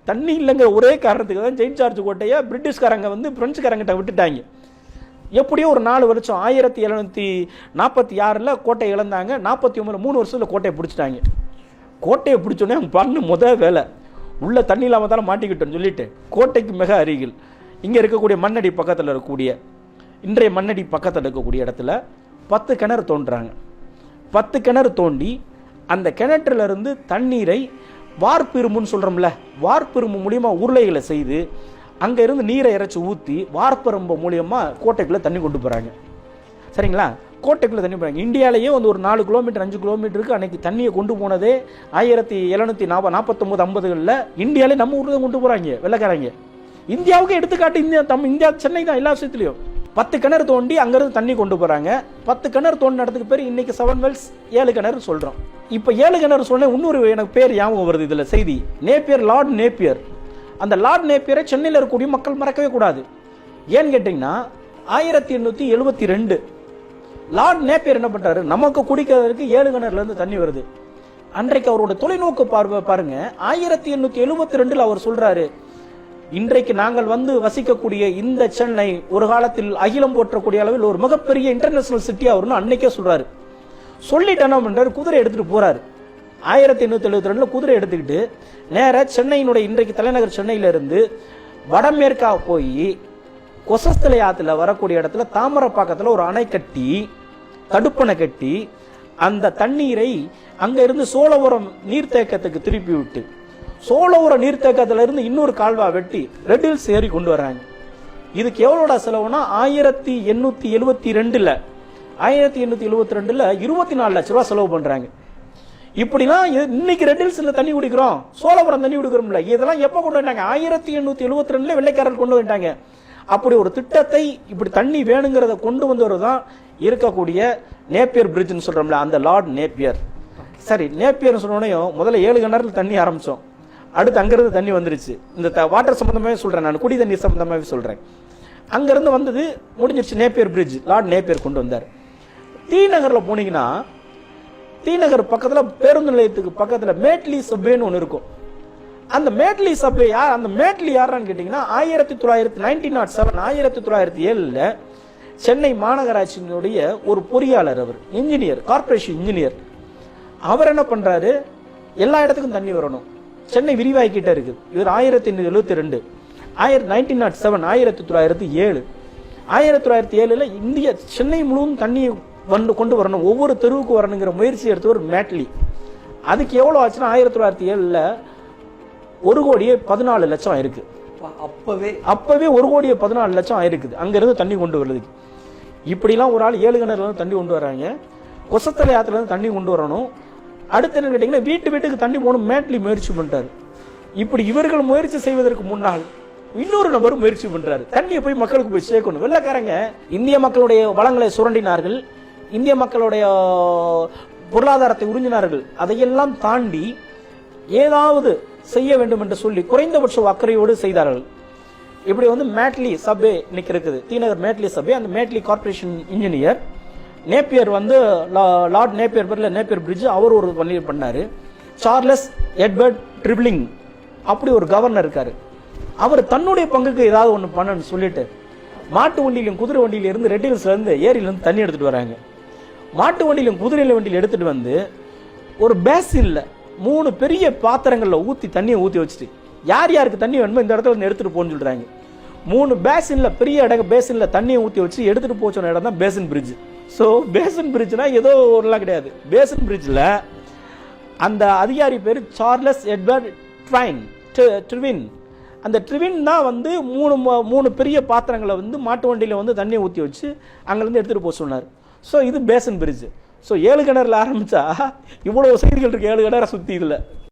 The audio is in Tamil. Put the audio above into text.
தண்ணி இல்லைங்கிற ஒரே காரணத்துக்கு தான் செயின்ட் ஜார்ஜ் கோட்டையை பிரிட்டிஷ்காரங்க வந்து பிரெஞ்சுக்காரங்கிட்ட விட்டுட்டாங்க. எப்படியோ ஒரு 4 வருஷம் 1746 கோட்டையை இழந்தாங்க. 49 3 வருஷத்தில் கோட்டையை பிடிச்சிட்டாங்க. கோட்டையை பிடிச்சோடனே அவங்க பண்ண முதல் வேலை உள்ள தண்ணி இல்லாமல் தானே மாட்டிக்கிட்டோன்னு சொல்லிட்டு கோட்டைக்கு மிக அருகில் இங்கே இருக்கக்கூடிய மண்ணடி பக்கத்தில் இருக்கக்கூடிய இன்றைய மண்ணடி பக்கத்தில் இருக்கக்கூடிய இடத்துல 10 கிணறு தோன்றுறாங்க. 10 கிணறு தோண்டி அந்த கிணற்றிலிருந்து தண்ணீரை வார்ப்பிரும்புன்னு சொல்கிறோம்ல, வார்ப்பிரும்பு மூலியமாக உருளைகளை செய்து அங்கே இருந்து நீரை இறைச்சி ஊற்றி வார்ப்பரும்பு மூலியமாக கோட்டைக்குள்ளே தண்ணி கொண்டு போகிறாங்க. சரிங்களா? கோட்டைக்குள்ளே தண்ணி போகிறாங்க. இந்தியாவிலேயே வந்து ஒரு 4 கிலோமீட்டர் 5 கிலோமீட்டருக்கு அன்றைக்கி தண்ணியை கொண்டு போனதே 1749 50களில் இந்தியாவிலே நம்ம ஊரில் கொண்டு போகிறாங்க வெள்ளைக்காரங்க. இந்தியாவுக்கு எடுத்துக்காட்டு இந்தியா சென்னை தான் எல்லா விஷயத்துலையும். 10 கிணறு தோண்டி அங்கேருந்து தண்ணி கொண்டு போகிறாங்க. 10 கிணறு தோண்டி இடத்துக்கு பேர் இன்றைக்கி 7 wells 7 கிணறு சொல்கிறோம். இப்போ 7 கிணறு சொன்ன இன்னொரு எனக்கு பேர் ஞாபகம் வருது இதில் செய்தி. Napier, Lord Napier. அந்த லார்ட் நேப்பியரை சென்னையில் இருக்கக்கூடிய மக்கள் மறக்கவே கூடாது. ஏன்னு கேட்டிங்கன்னா 1872 லார்ட் நேப்பியர் என்ன பண்ணுறாரு, நமக்கு குடிக்கிறதுக்கு 7 கிணறுலேருந்து தண்ணி வருது. அன்றைக்கு அவரோட தொலைநோக்கு பார்வை பாருங்க. 1872 அவர் சொல்றாரு, இன்றைக்கு நாங்கள் வந்து வசிக்கக்கூடிய இந்த சென்னை ஒரு காலத்தில் அகிலம் போற்றக்கூடிய அளவில் ஒரு மிகப்பெரிய இன்டர்நேஷனல் சிட்டியா வரும்னு அன்னைக்கே சொல்றாரு. சொல்லிட்டு என்ன பண்றாரு, குதிரை எடுத்துட்டு போறாரு. 1872 குதிரை எடுத்துக்கிட்டு நேர சென்னையினுடைய இன்றைக்கு தலைநகர் சென்னையில இருந்து வடமேற்கா போய் கொசஸ்தலை ஆத்துல வரக்கூடிய இடத்துல தாமரப்பாக்கத்தில் ஒரு அணை கட்டி தடுப்பணை கட்டி அந்த தண்ணீரை அங்க இருந்து சோழபுரம் நீர்த்தேக்கத்துக்கு திருப்பி விட்டு சோழபுரம் நீர்த்தேக்கத்துல இருந்து இன்னொரு கால்வா வெட்டி ரெட் ஹில்ஸ் ஏறி கொண்டு வர்றாங்க. இதுக்கு எவ்வளோட செலவுனா 1872 24 லட்ச ரூபா செலவு பண்றாங்க. இப்படிலாம் இன்னைக்கு ரெட் ஹில்ஸ்ல தண்ணி குடிக்கிறோம், சோழபுரம் தண்ணி குடிக்கிறோம்ல, இதெல்லாம் எப்ப கொண்டு வந்தாங்க? 1872 வெள்ளைக்காரர்கள் கொண்டு வந்துட்டாங்க. அப்படி ஒரு திட்டத்தை இப்படி தண்ணி வேணுங்கிறத கொண்டு வந்தவர் தான் இருக்கக்கூடிய நேப்பியர் பிரிட்ஜ்னு சொல்றோம்ல, அந்த லார்ட் நேப்பியர். சரி, நேப்பியர் சொன்னோடனே முதல்ல 7 கிணறுல தண்ணி ஆரம்பிச்சோம். அடுத்து அங்கிருந்து தண்ணி வந்துருச்சு. இந்த வாட்டர் சம்பந்தமாவே சொல்றேன், நான் குடி தண்ணீர் சம்பந்தமாவே சொல்றேன். அங்கிருந்து வந்தது முடிஞ்சிருச்சு. நேப்பியர் பிரிட்ஜ் லார்ட் நேப்பியர் கொண்டு வந்தார். டி நகர்ல போனீங்கன்னா டி நகர் பக்கத்துல பேருந்து நிலையத்துக்கு பக்கத்துல மேட்லி சப்வேன்னு ஒன்று இருக்கும். அந்த மேட்லி சப்வே யார்? அந்த மேட்லி யாரான்னு கேட்டீங்கன்னா 1907 சென்னை மாநகராட்சியினுடைய ஒரு பொறியாளர், அவர் இன்ஜினியர், கார்பரேஷன் இன்ஜினியர். அவர் என்ன பண்றாரு, எல்லா இடத்துக்கும் தண்ணி வரணும், சென்னை விரிவாக்கிட்டே இருக்கு. இவர் 1872 1907 இந்திய சென்னை முழுவதும் தண்ணியை கொண்டு வரணும், ஒவ்வொரு தெருவுக்கு வரணுங்கிற முயற்சி எடுத்தவர் மேட்லி. அதுக்கு எவ்வளவு ஆச்சுன்னா 1907 1,14,00,000 ஆயிருக்கு. அப்பவே 1,14,00,000 ஆயிருக்குது அங்கிருந்து தண்ணி கொண்டு வருதுக்கு. இப்படிலாம் ஒரு ஆள் 7 கிணறுல இருந்து தண்ணி கொண்டு வர்றாங்க. கொசத்தலை ஆத்துல இருந்து தண்ணி கொண்டு வரணும். அடுத்து என்ன கேட்டீங்கன்னா வீட்டு வீட்டுக்கு தண்ணி போகணும் மேட்லி முயற்சி பண்ணிட்டாரு. இப்படி இவர்கள் முயற்சி செய்வதற்கு முன்னால் இன்னொரு நபர் முயற்சி பண்றாரு, தண்ணியை போய் மக்களுக்கு போய் சேர்க்கணும். வெள்ளைக்காரங்க இந்திய மக்களுடைய வளங்களை சுரண்டினார்கள், இந்திய மக்களுடைய பொருளாதாரத்தை உறிஞ்சினார்கள். அதையெல்லாம் தாண்டி ஏதாவது செய்ய வேண்டும் என்று சொல்லி குறைந்தபட்ச அக்கறையோடு செய்தார்கள். இப்படி வந்து மேட்லி சப்வே இன்னைக்கு இருக்குது, டி நகர் மேட்லி சப்வே. அந்த மேட்லி கார்பரேஷன் இன்ஜினியர் நேப்பியர் வந்து லார்ட் நேப்பியர் பேர்ல நேப்பியர் பிரிட்ஜ் அவர் ஒரு பண்ணாரு. சார்லஸ் எட்வர்ட் ட்ரிப்ளிங் அப்படி ஒரு கவர்னர் இருக்காரு. அவர் தன்னுடைய பங்குக்கு ஏதாவது ஒன்று பண்ணணும்னு சொல்லிட்டு மாட்டு வண்டியிலும் குதிரை வண்டியில இருந்து ரெட் ஹில்ஸ்ல இருந்து ஏரியில இருந்து தண்ணி எடுத்துட்டு வராங்க. மாட்டு வண்டியிலும் குதிரை வண்டியில எடுத்துட்டு வந்து ஒரு பேசின்ல 3 பெரிய பாத்திரங்கள்ல ஊத்தி தண்ணியை ஊத்தி வச்சுட்டு யார் யாருக்கு தண்ணி வேணுமோ இந்த இடத்துல வந்து எடுத்துட்டு போன்னு சொல்றாங்க. 3 பேசின்ல பெரிய பேசின்ல தண்ணியை ஊத்தி வச்சு எடுத்துட்டு போச்சோன இடம் தான் பேசன் பிரிட்ஜ். ஸோ பேசன் பிரிட்ஜ்னா ஏதோ ஒருலாம் கிடையாது. பேசன் பிரிட்ஜில் அந்த அதிகாரி பேர் சார்லஸ் எட்வர்ட் ட்ரிவின். அந்த ட்ரிவின் தான் வந்து 3 பெரிய பாத்திரங்களை வந்து மாட்டு வண்டியில் வந்து தண்ணியை ஊற்றி வச்சு அங்கேருந்து எடுத்துகிட்டு போக சொன்னார். ஸோ இது பேசன் பிரிட்ஜ். ஸோ 7 கிணறுல ஆரம்பித்தா இவ்வளோ செய்திகள் இருக்குது 7 கிணறை சுற்றி இதில்.